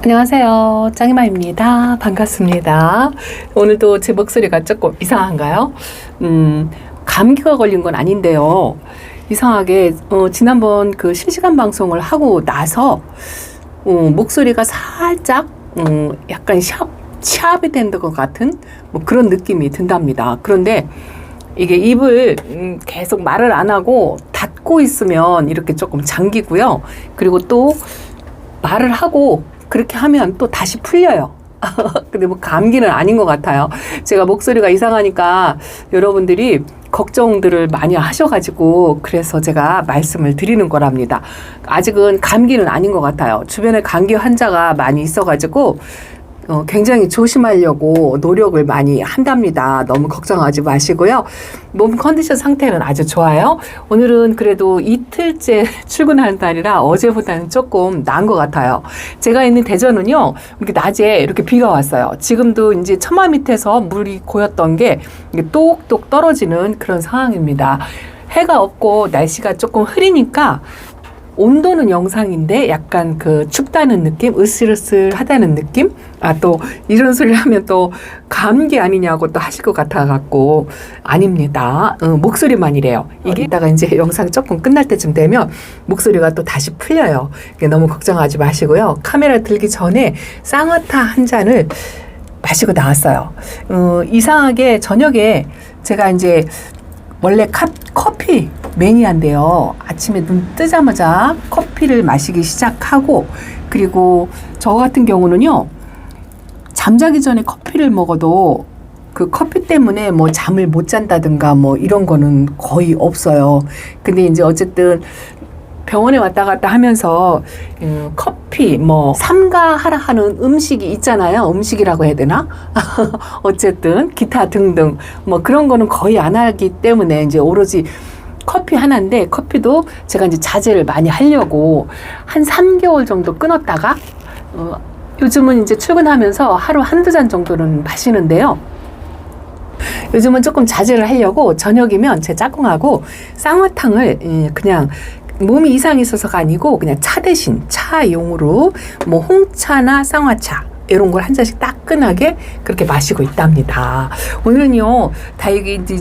안녕하세요. 짱이마입니다. 반갑습니다. 오늘도 제 목소리가 조금 이상한가요? 감기가 걸린 건 아닌데요. 이상하게 지난번 그 실시간 방송을 하고 나서 목소리가 살짝 약간 샵이 된 것 같은 뭐 그런 느낌이 든답니다. 그런데 이게 입을 계속 말을 안 하고 닫고 있으면 이렇게 조금 잠기고요. 그리고 또 말을 하고 그렇게 하면 또 다시 풀려요. 근데 뭐 감기는 아닌 것 같아요. 제가 목소리가 이상하니까 여러분들이 걱정들을 많이 하셔가지고 그래서 제가 말씀을 드리는 거랍니다. 아직은 감기는 아닌 것 같아요. 주변에 감기 환자가 많이 있어가지고 굉장히 조심하려고 노력을 많이 한답니다. 너무 걱정하지 마시고요. 몸 컨디션 상태는 아주 좋아요. 오늘은 그래도 이틀째 출근하는 날이라 어제보다는 조금 나은 것 같아요. 제가 있는 대전은요, 이렇게 낮에 이렇게 비가 왔어요. 지금도 이제 처마 밑에서 물이 고였던 게 똑똑 떨어지는 그런 상황입니다. 해가 없고 날씨가 조금 흐리니까 온도는 영상인데 약간 그 춥다는 느낌, 으슬으슬하다는 느낌? 또 이런 소리를 하면 또 감기 아니냐고 또 하실 것 같아갖고 아닙니다. 목소리만이래요. 이게 이따가 이제 영상 조금 끝날 때쯤 되면 목소리가 또 다시 풀려요. 너무 걱정하지 마시고요. 카메라 들기 전에 쌍화타 한 잔을 마시고 나왔어요. 이상하게 저녁에 제가 이제 원래 커피 매니아인데요. 아침에 눈 뜨자마자 커피를 마시기 시작하고, 그리고 저 같은 경우는요, 잠자기 전에 커피를 먹어도 그 커피 때문에 뭐 잠을 못 잔다든가 뭐 이런 거는 거의 없어요. 근데 이제 어쨌든 병원에 왔다 갔다 하면서 커피 뭐 삼가하라 하는 음식이 있잖아요. 음식이라고 해야 되나? 어쨌든 기타 등등 뭐 그런 거는 거의 안 하기 때문에 이제 오로지 커피 하나인데, 커피도 제가 이제 자제를 많이 하려고 한 3개월 정도 끊었다가 요즘은 이제 출근하면서 하루 한두 잔 정도는 마시는데요. 요즘은 조금 자제를 하려고 저녁이면 제 짝꿍하고 쌍화탕을 그냥 몸이 이상이 있어서가 아니고 그냥 차 대신 차용으로 뭐 홍차나 쌍화차 이런 걸 한 잔씩 따끈하게 그렇게 마시고 있답니다. 오늘은요, 다행히 이제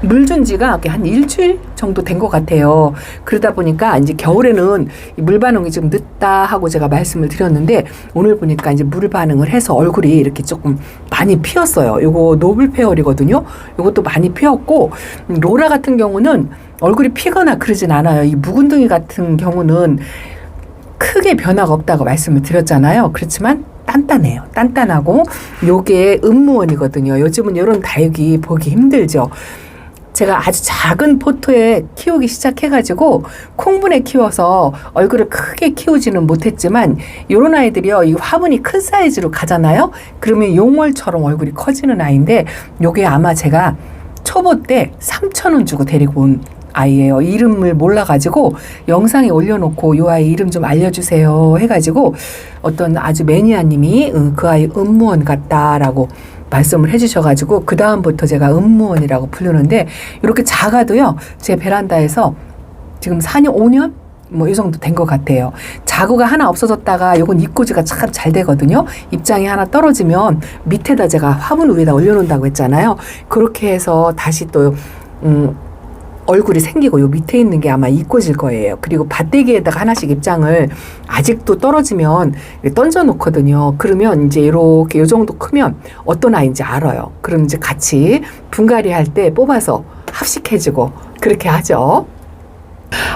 물 준 지가 한 일주일 정도 된 것 같아요. 그러다 보니까 이제 겨울에는 물 반응이 좀 늦다 하고 제가 말씀을 드렸는데, 오늘 보니까 이제 물 반응을 해서 얼굴이 이렇게 조금 많이 피었어요. 요거 노블 페어리거든요. 요것도 많이 피었고, 로라 같은 경우는 얼굴이 피거나 그러진 않아요. 이 묵은둥이 같은 경우는 크게 변화가 없다고 말씀을 드렸잖아요. 그렇지만 단단해요. 단단하고 요게 음무원이거든요. 요즘은 이런 다육이 보기 힘들죠. 제가 아주 작은 포트에 키우기 시작해가지고 콩분에 키워서 얼굴을 크게 키우지는 못했지만, 요런 아이들이요, 이 화분이 큰 사이즈로 가잖아요. 그러면 용월처럼 얼굴이 커지는 아이인데, 요게 아마 제가 초보 때 3,000원 주고 데리고 온 아이예요. 이름을 몰라가지고 영상에 올려놓고 요 아이 이름 좀 알려주세요 해가지고 어떤 아주 매니아님이 그 아이 음무원 같다라고 말씀을 해주셔가지고 그 다음부터 제가 음무원이라고 부르는데, 이렇게 작아도요, 제 베란다에서 지금 4년 5년 뭐 이 정도 된 것 같아요. 자구가 하나 없어졌다가 요건 입꼬지가 참 잘 되거든요. 입장이 하나 떨어지면 밑에다 제가 화분 위에다 올려놓는다고 했잖아요. 그렇게 해서 다시 또 얼굴이 생기고 요 밑에 있는 게 아마 이꼬질 거예요. 그리고 밭대기에다가 하나씩 입장을 아직도 떨어지면 던져 놓거든요. 그러면 이제 이렇게 요 정도 크면 어떤 아이인지 알아요. 그럼 이제 같이 분갈이 할 때 뽑아서 합식해주고 그렇게 하죠.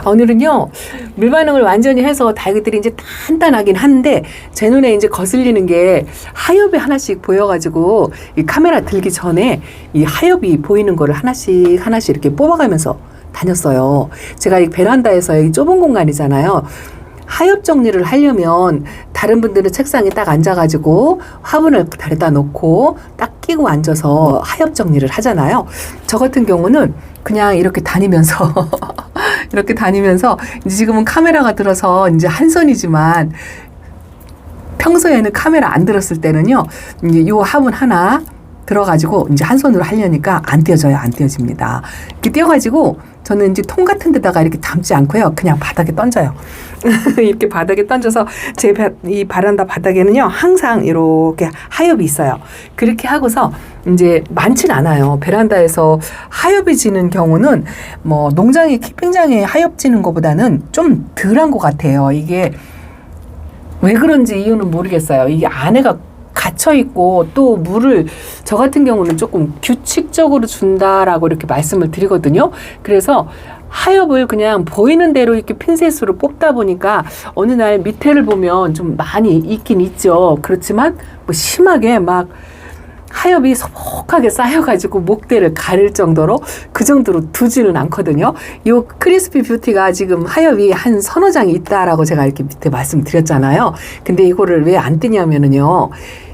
오늘은요, 물 반응을 완전히 해서 다육이들이 이제 단단하긴 한데, 제 눈에 이제 거슬리는 게 하엽이 하나씩 보여가지고, 이 카메라 들기 전에 이 하엽이 보이는 거를 하나씩 이렇게 뽑아가면서 다녔어요. 제가 이 베란다에서 이 좁은 공간이잖아요. 하엽 정리를 하려면 다른 분들은 책상에 딱 앉아가지고 화분을 다리다 놓고 딱 끼고 앉아서 하엽 정리를 하잖아요. 저 같은 경우는 그냥 이렇게 다니면서 이렇게 다니면서 이제 지금은 카메라가 들어서 이제 한 손이지만 평소에는 카메라 안 들었을 때는요, 이제 요 화분 하나 들어가지고 이제 한 손으로 하려니까 안 띄어져요. 안 띄어집니다. 이렇게 띄어가지고 저는 이제 통 같은 데다가 이렇게 담지 않고요. 그냥 바닥에 던져요. 이렇게 바닥에 던져서 이 베란다 바닥에는요, 항상 이렇게 하엽이 있어요. 그렇게 하고서 이제 많진 않아요. 베란다에서 하엽이 지는 경우는 뭐 농장에 캠핑장에 하엽 지는 것보다는 좀 덜한 것 같아요. 이게 왜 그런지 이유는 모르겠어요. 이게 안에가 갇혀 있고 또 물을 저 같은 경우는 조금 규칙적으로 준다라고 이렇게 말씀을 드리거든요. 그래서 하엽을 그냥 보이는 대로 이렇게 핀셋으로 뽑다 보니까 어느 날 밑에를 보면 좀 많이 있긴 있죠. 그렇지만 뭐 심하게 막 하엽이 소복하게 쌓여가지고 목대를 가릴 정도로 그 정도로 두지는 않거든요. 요 크리스피 뷰티가 지금 하엽이 한 서너 장이 있다라고 제가 이렇게 밑에 말씀드렸잖아요. 근데 이거를 왜 안 뜨냐면은요.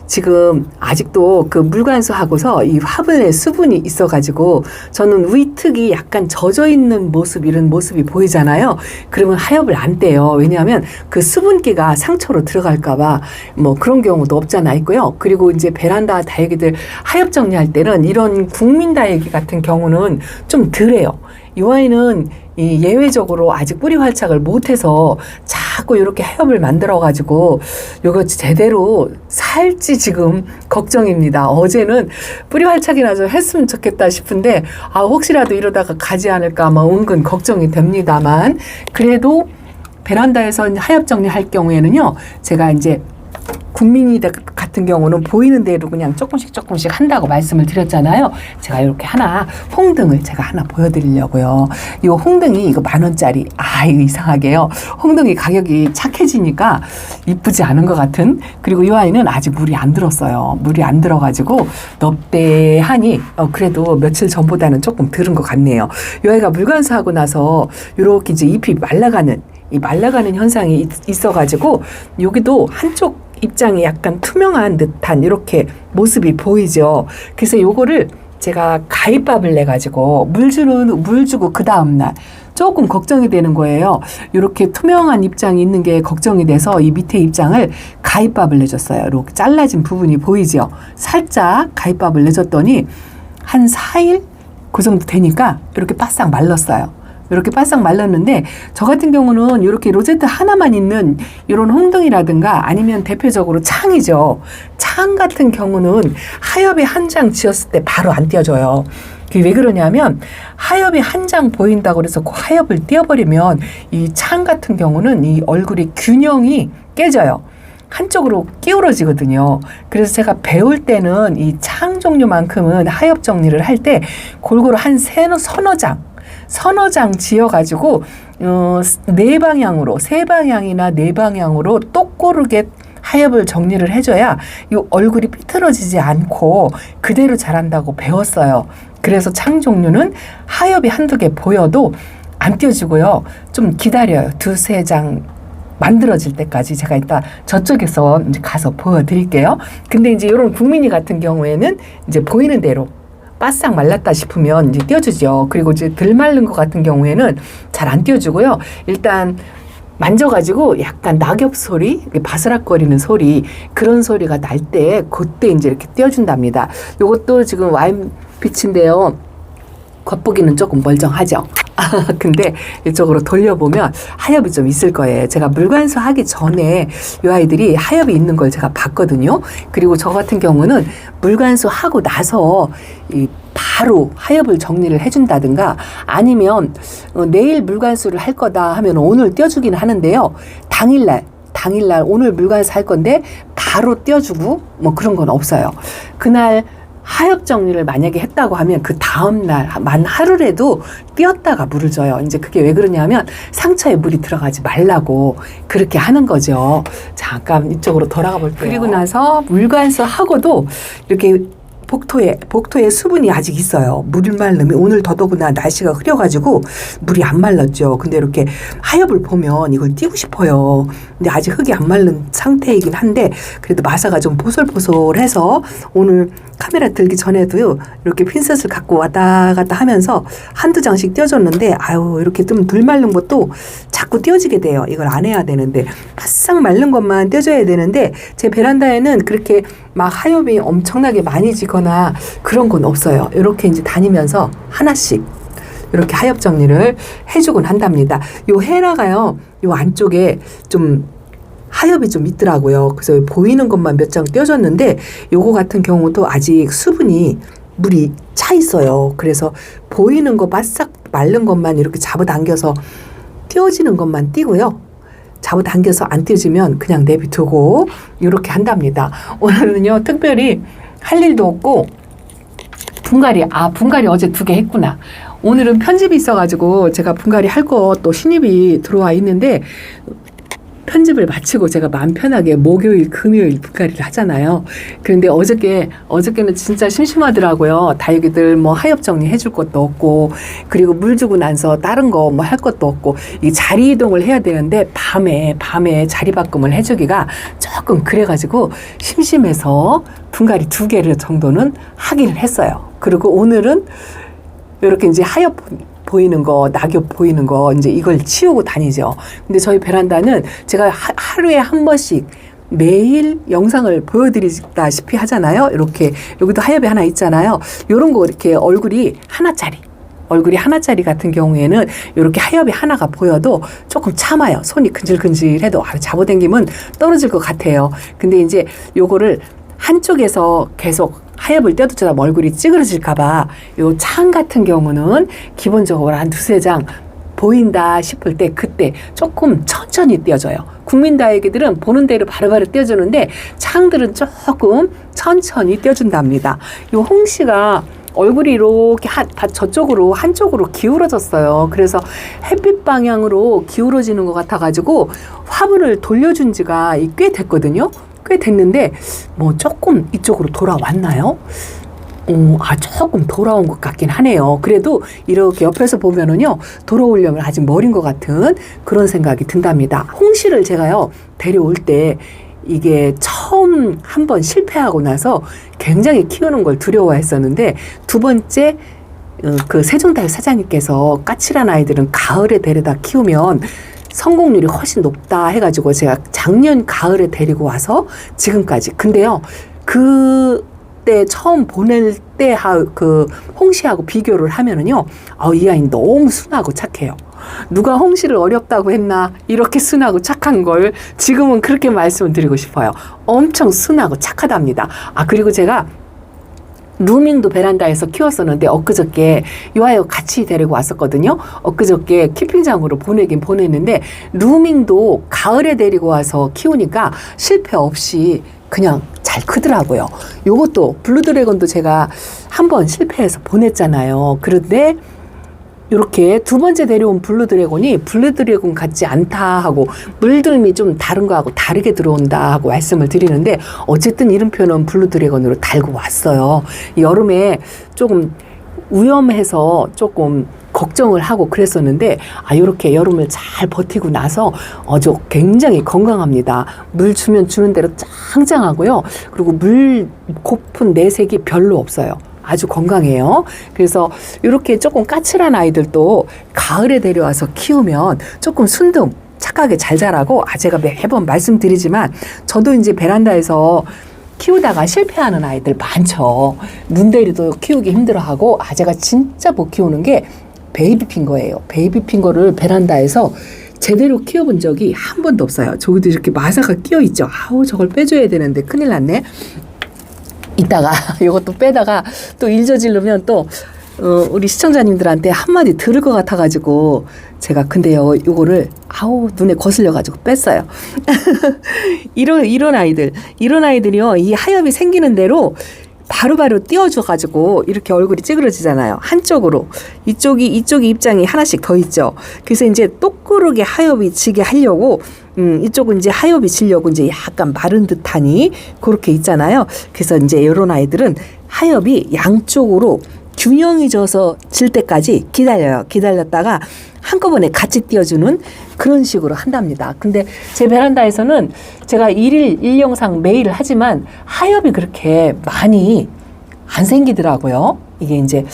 지금 아직도 그 물관수하고서 이 화분에 수분이 있어가지고 저는 위특이 약간 젖어 있는 모습, 이런 모습이 보이잖아요. 그러면 하엽을 안 떼요. 왜냐하면 그 수분기가 상처로 들어갈까봐 뭐 그런 경우도 없잖아 있고요. 그리고 이제 베란다 다육이들 하엽 정리할 때는 이런 국민 다육이 같은 경우는 좀 덜해요. 이 아이는 이 예외적으로 아직 뿌리 활착을 못해서 자꾸 이렇게 하엽을 만들어가지고 이거 제대로 살지 지금 걱정입니다. 어제는 뿌리 활착이나 좀 했으면 좋겠다 싶은데 혹시라도 이러다가 가지 않을까 막 은근 걱정이 됩니다만 그래도 베란다에서 하엽 정리할 경우에는요 제가 이제 국민이 같은 경우는 보이는 대로 그냥 조금씩 한다고 말씀을 드렸잖아요. 제가 이렇게 홍등을 제가 하나 보여드리려고요. 이 홍등이 이거 10,000원짜리. 이거 이상하게요. 홍등이 가격이 착해지니까 이쁘지 않은 것 같은. 그리고 이 아이는 아직 물이 안 들었어요. 물이 안 들어가지고 넙대하니 그래도 며칠 전보다는 조금 들은 것 같네요. 이 아이가 물관수하고 나서 이렇게 이제 잎이 말라가는 현상이 있어가지고 여기도 한쪽 입장이 약간 투명한 듯한 이렇게 모습이 보이죠. 그래서 요거를 제가 가위밥을 내가지고 물 주고 그 다음날 조금 걱정이 되는 거예요. 이렇게 투명한 입장이 있는 게 걱정이 돼서 이 밑에 입장을 가위밥을 내줬어요. 이렇게 잘라진 부분이 보이죠. 살짝 가위밥을 내줬더니 한 4일 그 정도 되니까 이렇게 바싹 말랐어요. 이렇게 바싹 말랐는데 저 같은 경우는 이렇게 로제트 하나만 있는 이런 홍등이라든가 아니면 대표적으로 창이죠. 창 같은 경우는 하엽이 한 장 지었을 때 바로 안 띄어져요. 그게 왜 그러냐면 하엽이 한 장 보인다고 그래서 그 하엽을 띄어버리면 이 창 같은 경우는 이 얼굴이 균형이 깨져요. 한쪽으로 기울어지거든요. 그래서 제가 배울 때는 이 창 종류만큼은 하엽 정리를 할 때 골고루 한 서너 장 지어가지고 세 방향이나 네 방향으로 똑고르게 하엽을 정리를 해줘야 이 얼굴이 삐뚤어지지 않고 그대로 자란다고 배웠어요. 그래서 창 종류는 하엽이 한두 개 보여도 안 띄워지고요. 좀 기다려요. 2-3장 만들어질 때까지. 제가 이따 저쪽에서 이제 가서 보여드릴게요. 근데 이제 이런 국민이 같은 경우에는 이제 보이는 대로 바싹 말랐다 싶으면 이제 띄워주죠. 그리고 이제 덜 마른 것 같은 경우에는 잘 안 띄워주고요. 일단 만져가지고 약간 낙엽 소리, 바스락거리는 소리, 그런 소리가 날 때 그때 이제 이렇게 띄워준답니다. 이것도 지금 와인빛인데요. 겉보기는 조금 멀쩡하죠. 근데 이쪽으로 돌려보면 하엽이 좀 있을 거예요. 제가 물관수 하기 전에 이 아이들이 하엽이 있는 걸 제가 봤거든요. 그리고 저 같은 경우는 물관수 하고 나서 바로 하엽을 정리를 해준다든가 아니면 내일 물관수를 할 거다 하면 오늘 띄워주기는 하는데요. 당일날 오늘 물관수 할 건데 바로 띄워주고 뭐 그런 건 없어요. 그날 하엽 정리를 만약에 했다고 하면 그 다음날 만 하루라도 띄었다가 물을 줘요. 이제 그게 왜 그러냐면 상처에 물이 들어가지 말라고 그렇게 하는 거죠. 잠깐 이쪽으로 돌아가 볼게요. 그리고 나서 물관수 하고도 이렇게 복토에 수분이 아직 있어요. 물이 말르면 오늘 더더구나 날씨가 흐려가지고 물이 안 말랐죠. 근데 이렇게 하엽을 보면 이걸 띄고 싶어요. 근데 아직 흙이 안 마른 상태이긴 한데 그래도 마사가 좀 보솔보솔해서 오늘 카메라 들기 전에도 이렇게 핀셋을 갖고 왔다 갔다 하면서 한두 장씩 띄워줬는데 이렇게 좀 덜 마른 것도 자꾸 띄워지게 돼요. 이걸 안 해야 되는데 바싹 마른 것만 띄워줘야 되는데 제 베란다에는 그렇게 막 하엽이 엄청나게 많이 지거나 그런 건 없어요. 이렇게 이제 다니면서 하나씩 이렇게 하엽 정리를 해주곤 한답니다. 요 헤라가요, 요 안쪽에 좀 하엽이 좀 있더라고요. 그래서 보이는 것만 몇 장 떼어줬는데 요거 같은 경우도 아직 수분이 물이 차 있어요. 그래서 보이는 거 바싹 마른 것만 이렇게 잡아당겨서 띄워지는 것만 띄고요. 잡아당겨서 안 띄워지면 그냥 내비두고 이렇게 한답니다. 오늘은요 특별히 할 일도 없고 분갈이 어제 2개 했구나. 오늘은 편집이 있어가지고 제가 분갈이 할 거 또 신입이 들어와 있는데 편집을 마치고 제가 마음 편하게 목요일, 금요일 분갈이를 하잖아요. 그런데 어저께는 진짜 심심하더라고요. 다육이들 뭐 하엽 정리 해줄 것도 없고, 그리고 물 주고 나서 다른 거 뭐 할 것도 없고, 이 자리 이동을 해야 되는데 밤에 자리 바꿈을 해주기가 조금 그래가지고 심심해서 분갈이 2개를 정도는 하기를 했어요. 그리고 오늘은 이렇게 이제 하엽 보이는 거, 낙엽 보이는 거, 이제 이걸 치우고 다니죠. 근데 저희 베란다는 제가 하루에 한 번씩 매일 영상을 보여드리다시피 하잖아요. 이렇게, 여기도 하엽이 하나 있잖아요. 요런 거 이렇게 얼굴이 하나짜리 같은 경우에는 이렇게 하엽이 하나가 보여도 조금 참아요. 손이 근질근질해도 잡아당기면 떨어질 것 같아요. 근데 이제 요거를 한쪽에서 계속 하엽을 떼어두자 얼굴이 찌그러질까봐 요 창 같은 경우는 기본적으로 한 2-3장 보인다 싶을 때 그때 조금 천천히 떼어줘요. 국민다육이들은 보는 대로 바로바로 떼어주는데 창들은 조금 천천히 떼어준답니다. 요 홍시가 얼굴이 이렇게 저쪽으로 한쪽으로 기울어졌어요. 그래서 햇빛 방향으로 기울어지는 것 같아가지고 화분을 돌려준 지가 꽤 됐거든요. 꽤 됐는데 뭐 조금 이쪽으로 돌아왔나요? 조금 돌아온 것 같긴 하네요. 그래도 이렇게 옆에서 보면은요, 돌아오려면 아직 멀은 것 같은 그런 생각이 든답니다. 홍시를 제가요, 데려올 때 이게 처음 한번 실패하고 나서 굉장히 키우는 걸 두려워했었는데 2번째 그 세종다육 사장님께서 까칠한 아이들은 가을에 데려다 키우면 성공률이 훨씬 높다 해가지고 제가 작년 가을에 데리고 와서 지금까지. 근데요, 그때 처음 보낼 때 그 홍시하고 비교를 하면은요, 이 아이는 너무 순하고 착해요. 누가 홍시를 어렵다고 했나? 이렇게 순하고 착한 걸 지금은 그렇게 말씀을 드리고 싶어요. 엄청 순하고 착하답니다. 그리고 제가 루밍도 베란다에서 키웠었는데 엊그저께 요아이가 같이 데리고 왔었거든요. 엊그저께 키핑장으로 보냈는데 루밍도 가을에 데리고 와서 키우니까 실패 없이 그냥 잘 크더라고요. 요것도 블루드래곤도 제가 한번 실패해서 보냈잖아요. 그런데 이렇게 2번째 데려온 블루드래곤 같지 않다 하고 물들임이 좀 다른 거하고 다르게 들어온다 하고 말씀을 드리는데 어쨌든 이름표는 블루드래곤으로 달고 왔어요. 여름에 조금 위험해서 조금 걱정을 하고 그랬었는데 이렇게 여름을 잘 버티고 나서 아주 굉장히 건강합니다. 물 주면 주는 대로 짱짱하고요. 그리고 물 고픈 내색이 별로 없어요. 아주 건강해요. 그래서 이렇게 조금 까칠한 아이들도 가을에 데려와서 키우면 조금 순둥 착하게 잘 자라고 제가 매번 말씀드리지만 저도 이제 베란다에서 키우다가 실패하는 아이들 많죠. 눈대리도 키우기 힘들어하고 제가 진짜 못 키우는 게 베이비핑거예요. 베이비핑거를 베란다에서 제대로 키워본 적이 한 번도 없어요. 저기도 이렇게 마사가 끼어있죠. 저걸 빼줘야 되는데 큰일 났네. 이따가 이것도 빼다가 또 일 저지르면 또 우리 시청자님들한테 한마디 들을 것 같아가지고 제가 근데요 요거를 눈에 거슬려가지고 뺐어요. 이런 아이들이요 이 하엽이 생기는 대로 바로바로 띄워줘가지고 이렇게 얼굴이 찌그러지잖아요. 한쪽으로 이쪽이 입장이 하나씩 더 있죠. 그래서 이제 똑그르게 하엽이 지게 하려고 이쪽은 이제 하엽이 지려고 이제 약간 마른 듯하니 그렇게 있잖아요. 그래서 이제 이런 아이들은 하엽이 양쪽으로 균형이 져서 질 때까지 기다렸다가 한꺼번에 같이 띄워주는 그런 식으로 한답니다. 근데 제 베란다에서는 제가 일 영상 매일 하지만 하엽이 그렇게 많이 안 생기더라고요. 이게 이제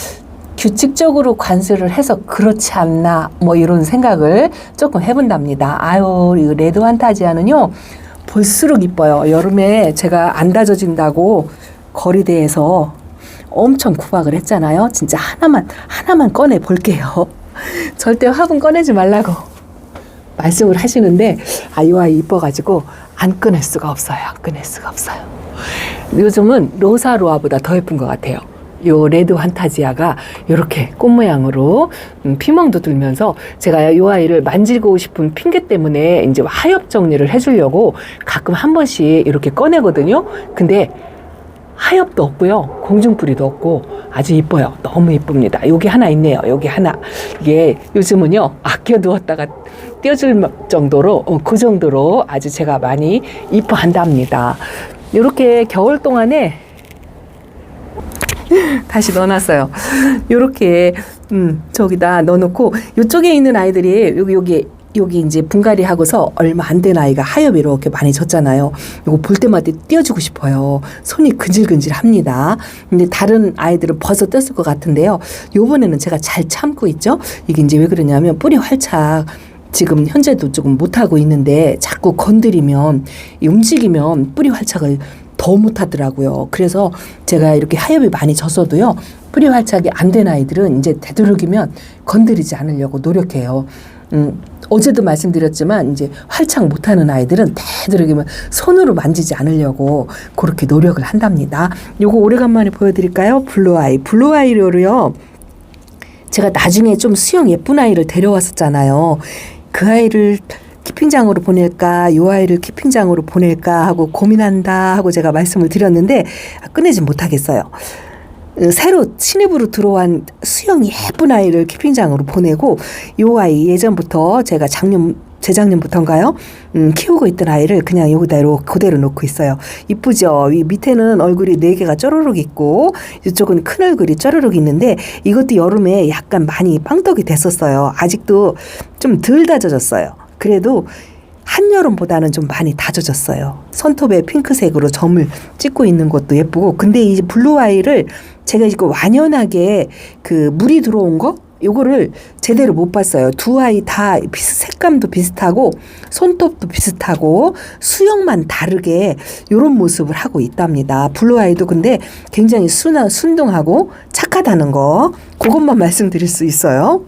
규칙적으로 관수를 해서 그렇지 않나 뭐 이런 생각을 조금 해본답니다. 이 레드 환타지아는요 볼수록 이뻐요. 여름에 제가 안 다져진다고 거리대에서 엄청 구박을 했잖아요. 진짜 하나만 꺼내 볼게요. 절대 화분 꺼내지 말라고 말씀을 하시는데 이 아이 이뻐가지고 안 꺼낼 수가 없어요. 안 꺼낼 수가 없어요. 요즘은 로사로아보다 더 예쁜 것 같아요. 요 레드 환타지아가 이렇게 꽃 모양으로 피멍도 들면서 제가 이 아이를 만지고 싶은 핑계 때문에 이제 하엽 정리를 해주려고 가끔 한 번씩 이렇게 꺼내거든요. 근데 하엽도 없고요. 공중뿌리도 없고 아주 이뻐요. 너무 이쁩니다. 여기 하나 있네요. 여기 하나. 이게 요즘은요. 아껴두었다가 떼어줄 정도로 그 정도로 아주 제가 많이 이뻐한답니다. 이렇게 겨울 동안에 다시 넣어놨어요. 요렇게 저기다 넣어놓고 이쪽에 있는 아이들이 여기 이제 분갈이 하고서 얼마 안 된 아이가 하엽이 이렇게 많이 졌잖아요. 이거 볼 때마다 띄워주고 싶어요. 손이 근질근질합니다. 근데 다른 아이들은 벌써 떴을 것 같은데요. 요번에는 제가 잘 참고 있죠. 이게 이제 왜 그러냐면 뿌리 활착 지금 현재도 조금 못하고 있는데 자꾸 건드리면 움직이면 뿌리 활착을 더 못하더라고요. 그래서 제가 이렇게 하엽이 많이 졌어도요. 뿌리 활착이 안 된 아이들은 이제 되도록이면 건드리지 않으려고 노력해요. 어제도 말씀드렸지만 이제 활착 못하는 아이들은 되도록이면 손으로 만지지 않으려고 그렇게 노력을 한답니다. 요거 오래간만에 보여드릴까요? 블루아이. 블루아이로요. 제가 나중에 좀 수영 예쁜 아이를 데려왔었잖아요. 그 아이를 키핑장으로 보낼까 요 아이를 키핑장으로 보낼까 하고 고민한다 하고 제가 말씀을 드렸는데 끝내지 못하겠어요. 새로 신입으로 들어온 수영 예쁜 아이를 키핑장으로 보내고 요 아이 예전부터 제가 재작년부터인가요? 키우고 있던 아이를 그냥 여기다 그대로 놓고 있어요. 이쁘죠? 이 밑에는 얼굴이 4개가 쪼르륵 있고 이쪽은 큰 얼굴이 쪼르륵 있는데 이것도 여름에 약간 많이 빵떡이 됐었어요. 아직도 좀 덜 다져졌어요. 그래도 한여름보다는 좀 많이 다져졌어요. 손톱에 핑크색으로 점을 찍고 있는 것도 예쁘고 근데 이 블루아이를 제가 이거 완연하게 그 물이 들어온 거 요거를 제대로 못 봤어요. 두 아이 다 색감도 비슷하고 손톱도 비슷하고 수영만 다르게 요런 모습을 하고 있답니다. 블루아이도 근데 굉장히 순둥하고 착하다는 거 그것만 말씀드릴 수 있어요.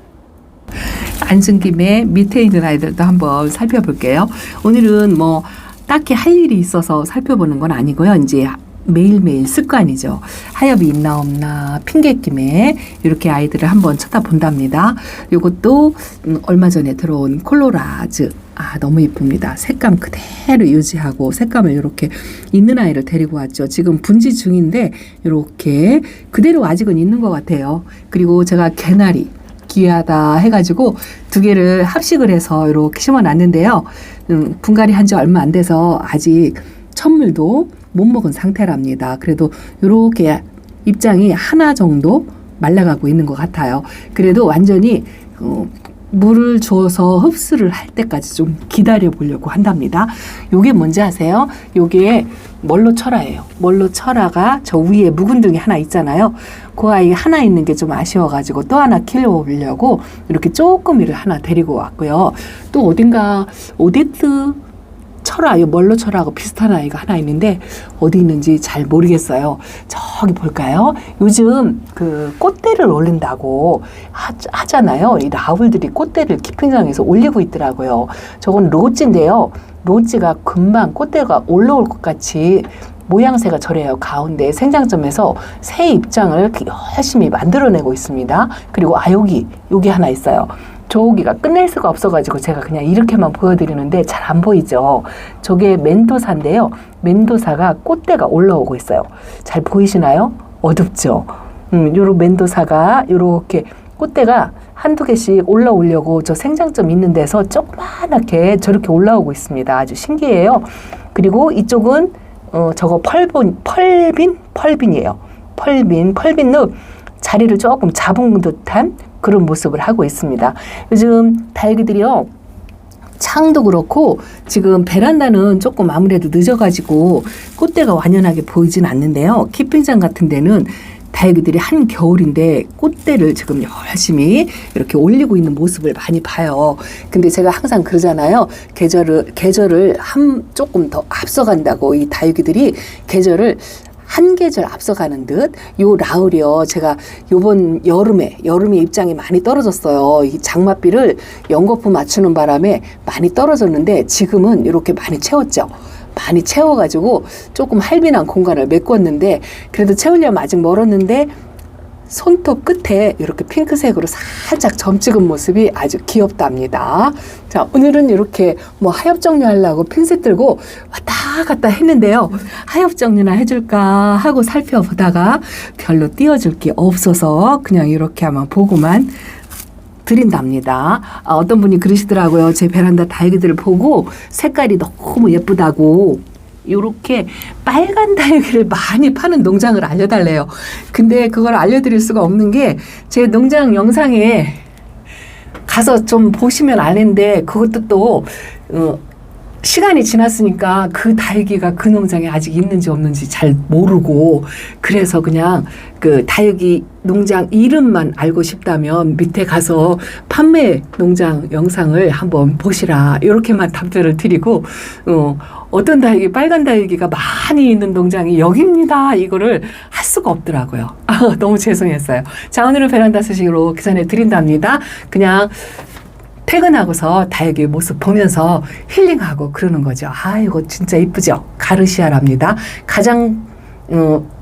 앉은 김에 밑에 있는 아이들도 한번 살펴볼게요. 오늘은 뭐 딱히 할 일이 있어서 살펴보는 건 아니고요. 이제 매일매일 습관이죠. 하엽이 있나 없나 핑계김에 이렇게 아이들을 한번 쳐다본답니다. 이것도 얼마 전에 들어온 콜로라즈. 너무 예쁩니다. 색감 그대로 유지하고 색감을 이렇게 있는 아이를 데리고 왔죠. 지금 분지 중인데 이렇게 그대로 아직은 있는 것 같아요. 그리고 제가 개나리 귀하다 해가지고 2개를 합식을 해서 이렇게 심어놨는데요. 분갈이 한 지 얼마 안 돼서 아직 첫물도 못 먹은 상태랍니다. 그래도 이렇게 입장이 하나 정도 말라가고 있는 것 같아요. 그래도 완전히 물을 줘서 흡수를 할 때까지 좀 기다려 보려고 한답니다. 요게 뭔지 아세요? 요게 멀로철화예요. 멀로철화가 저 위에 묵은 등이 하나 있잖아요. 그 아이 하나 있는 게 좀 아쉬워가지고 또 하나 키워보려고 이렇게 쪼꼬미를 하나 데리고 왔고요. 또 어딘가 오데트 철화, 이 멀로철화하고 비슷한 아이가 하나 있는데 어디 있는지 잘 모르겠어요. 저기 볼까요? 요즘 그 꽃대를 올린다고 하잖아요. 이 나울들이 꽃대를 키핑장에서 올리고 있더라고요. 저건 로지인데요. 로지가 금방 꽃대가 올라올 것 같이 모양새가 저래요. 가운데 생장점에서 새 입장을 열심히 만들어내고 있습니다. 그리고 여기 하나 있어요. 저기가 끝낼 수가 없어가지고 제가 그냥 이렇게만 보여드리는데 잘 안 보이죠. 저게 멘도사인데요. 멘도사가 꽃대가 올라오고 있어요. 잘 보이시나요? 어둡죠. 요런 멘도사가 요렇게 꽃대가 한두 개씩 올라오려고 저 생장점 있는 데서 조그만하게 저렇게 올라오고 있습니다. 아주 신기해요. 그리고 이쪽은 저거 펄빈이에요. 펄빈도 자리를 조금 잡은 듯한 그런 모습을 하고 있습니다. 요즘 다육이들이요. 창도 그렇고 지금 베란다는 조금 아무래도 늦어가지고 꽃대가 완연하게 보이진 않는데요. 키핑장 같은 데는 다육이들이 한겨울인데 꽃대를 지금 열심히 이렇게 올리고 있는 모습을 많이 봐요. 근데 제가 항상 그러잖아요. 계절을 조금 더 앞서간다고 이 다육이들이 계절을 한 계절 앞서가는 듯. 요 라울이요. 제가 요번 여름에 입장이 많이 떨어졌어요. 이 장맛비를 연거푸 맞추는 바람에 많이 떨어졌는데 지금은 이렇게 많이 채웠죠. 많이 채워가지고 조금 할빈한 공간을 메꿨는데 그래도 채우려면 아직 멀었는데 손톱 끝에 이렇게 핑크색으로 살짝 점 찍은 모습이 아주 귀엽답니다. 자, 오늘은 이렇게 뭐 하엽 정리하려고 핀셋 들고 왔다 갔다 했는데요. 하엽 정리나 해줄까 하고 살펴보다가 별로 띄워줄 게 없어서 그냥 이렇게 한번 보고만 드린답니다. 어떤 분이 그러시더라고요. 제 베란다 다육이들을 보고 색깔이 너무 예쁘다고 요렇게 빨간 다육이를 많이 파는 농장을 알려달래요. 근데 그걸 알려드릴 수가 없는 게 제 농장 영상에 가서 좀 보시면 아는데 그것도 또 시간이 지났으니까 그 다육이가 그 농장에 아직 있는지 없는지 잘 모르고 그래서 그냥 그 다육이 농장 이름만 알고 싶다면 밑에 가서 판매 농장 영상을 한번 보시라 이렇게만 답변을 드리고 어떤 다육이 빨간 다육이가 많이 있는 농장이 여기입니다 이거를 할 수가 없더라고요. 너무 죄송했어요. 자, 오늘은 베란다 소식으로 전해 드린답니다. 그냥 퇴근하고서 다육이 모습 보면서 힐링하고 그러는 거죠. 아, 이거 진짜 이쁘죠? 가르시아랍니다. 가장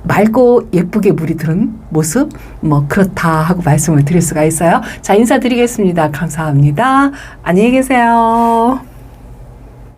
맑고 예쁘게 물이 드는 모습 뭐 그렇다 하고 말씀을 드릴 수가 있어요. 자, 인사드리겠습니다. 감사합니다. 안녕히 계세요.